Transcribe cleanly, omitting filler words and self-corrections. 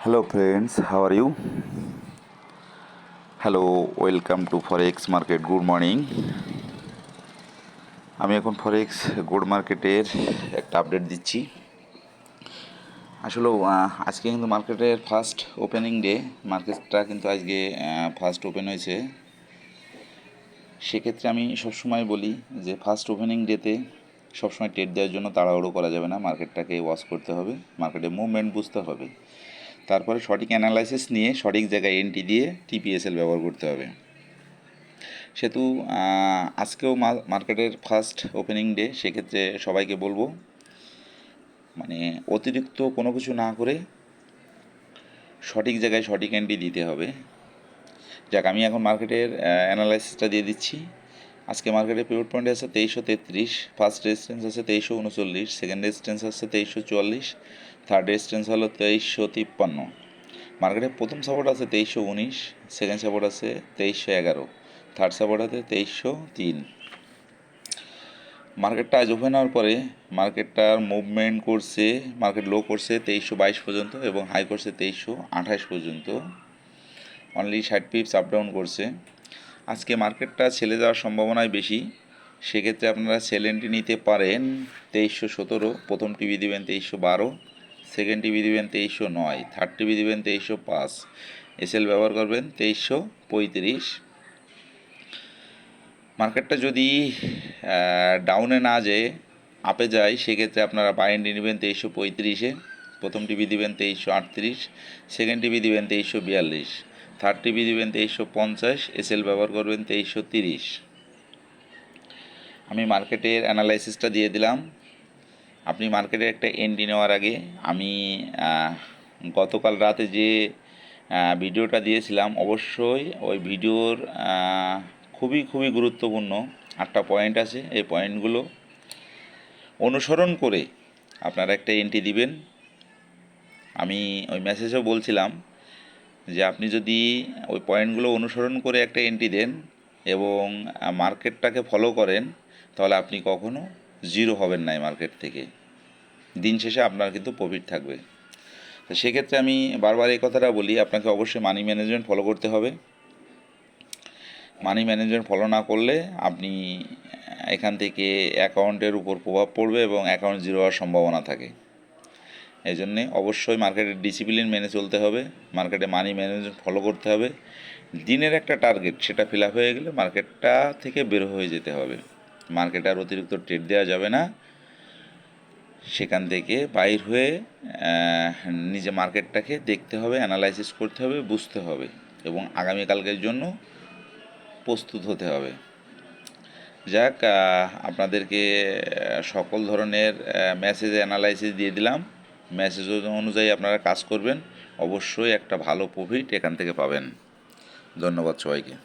Hello friends, how are you? Hello, welcome to Forex Market. Good morning. আমি এখন ফরেক্স gold মার্কেটের একটা update দিচ্ছি। আসলে আজকে কিন্তু মার্কেটের ফার্স্ট ওপেনিং ডে, মার্কেটটা কিন্তু আজকে ফার্স্ট ওপেন হয়েছে। সেক্ষেত্রে আমি সবসময় বলি যে ফার্স্ট ওপেনিং ডেতে সবসময় ট্রেড দেওয়ার জন্য তাড়াহুড়ো করা যাবে না, মার্কেটটাকে ওয়াচ করতে হবে, মার্কেটের মুভমেন্ট বুঝতে হবে, তারপরে সঠিক অ্যানালাইসিস নিয়ে সঠিক জায়গায় এন্ট্রি দিয়ে টিপিএসএল ব্যবহার করতে হবে। সেহেতু আজকেও মার্কেটের ফার্স্ট ওপেনিং ডে, সেক্ষেত্রে সবাইকে বলবো মানে অতিরিক্ত কোনো কিছু না করে সঠিক জায়গায় সঠিক এন্ট্রি দিতে হবে। যাক, আমি এখন মার্কেটের অ্যানালাইসিসটা দিয়ে দিচ্ছি। আজকে মার্কেটের পিভট পয়েন্ট আছে 2333, ফার্স্ট রেজিস্ট্যান্স আছে 2339, সেকেন্ড রেজিস্ট্যান্স আছে 2344, থার্ড রেজিস্ট্যান্স হলো 2353। মার্কেটের প্রথম সাপোর্ট আছে 2319, সেকেন্ড সাপোর্ট আছে 2311, থার্ড সাপোর্ট আছে 2303। মার্কেটটা আজ ওপেন হওয়ার পরে মার্কেটটার মুভমেন্ট করছে, মার্কেট লো করছে 2322 পর্যন্ত এবং হাই করছে 2328 পর্যন্ত, অনলি 60 পিপস আপ ডাউন করছে। আজকে মার্কেটটা ছেড়ে যাওয়ার সম্ভাবনাই বেশি, সেক্ষেত্রে আপনারা সেল এন্ট্রি নিতে পারেন 2317, প্রথম টিভি দেবেন 2312, সেকেন্ড টিভি দেবেন 2309, থার্ড টিভি দেবেন 2305, এসএল ব্যবহার করবেন 2335। মার্কেটটা যদি ডাউনে না যেয়ে আপে যায়, সেক্ষেত্রে আপনারা বাই এন্ট্রি নেবেন 2335-এ, প্রথম টিভি দিবেন 2338, সেকেন্ড টিভি দিবেন 2342, থার্ড টিভি দিবেন 2350, এসএল ব্যবহার করবেন 2330। আমি মার্কেটের অ্যানালাইসিসটা দিয়ে দিলাম। আপনি মার্কেটের একটা এন্ট্রি নেওয়ার আগে আমি গতকাল রাতে যে ভিডিওটা দিয়েছিলাম, অবশ্যই ওই ভিডিওর খুবই গুরুত্বপূর্ণ 8টা পয়েন্ট আছে, এই পয়েন্টগুলো অনুসরণ করে আপনারা একটা এন্ট্রি দিবেন। আমি ওই মেসেজেও বলছিলাম যে আপনি যদি ওই পয়েন্টগুলো অনুসরণ করে একটা এন্ট্রি দেন এবং মার্কেটটাকে ফলো করেন, তাহলে আপনি কখনো জিরো হবেন না এই মার্কেট থেকে, দিন শেষে আপনার কিন্তু প্রফিট থাকবে। তো সেক্ষেত্রে আমি বারবার এই কথাটা বলি, আপনাকে অবশ্যই মানি ম্যানেজমেন্ট ফলো করতে হবে। মানি ম্যানেজমেন্ট ফলো না করলে আপনি এখান থেকে অ্যাকাউন্টের উপর প্রভাব পড়বে এবং অ্যাকাউন্ট জিরো হওয়ার সম্ভাবনা থাকে। এই জন্যে অবশ্যই মার্কেটের ডিসিপ্লিন মেনে চলতে হবে, মার্কেটে মানি ম্যানেজমেন্ট ফলো করতে হবে। দিনের একটা টার্গেট, সেটা ফিল আপ হয়ে গেলে মার্কেটটা থেকে বের হয়ে যেতে হবে, মার্কেটে আর অতিরিক্ত ট্রেড দেওয়া যাবে না। সেখান থেকে বাইর হয়ে নিজে মার্কেটটাকে দেখতে হবে, অ্যানালাইসিস করতে হবে, বুঝতে হবে এবং আগামীকালকের জন্য প্রস্তুত হতে হবে। যাক, আপনাদেরকে সকল ধরনের মেসেজ অ্যানালাইসিস দিয়ে দিলাম। মেসেজ অনুযায়ী আপনারা কাজ করবেন, অবশ্যই একটা ভালো প্রফিট এখান থেকে পাবেন। ধন্যবাদ সবাইকে।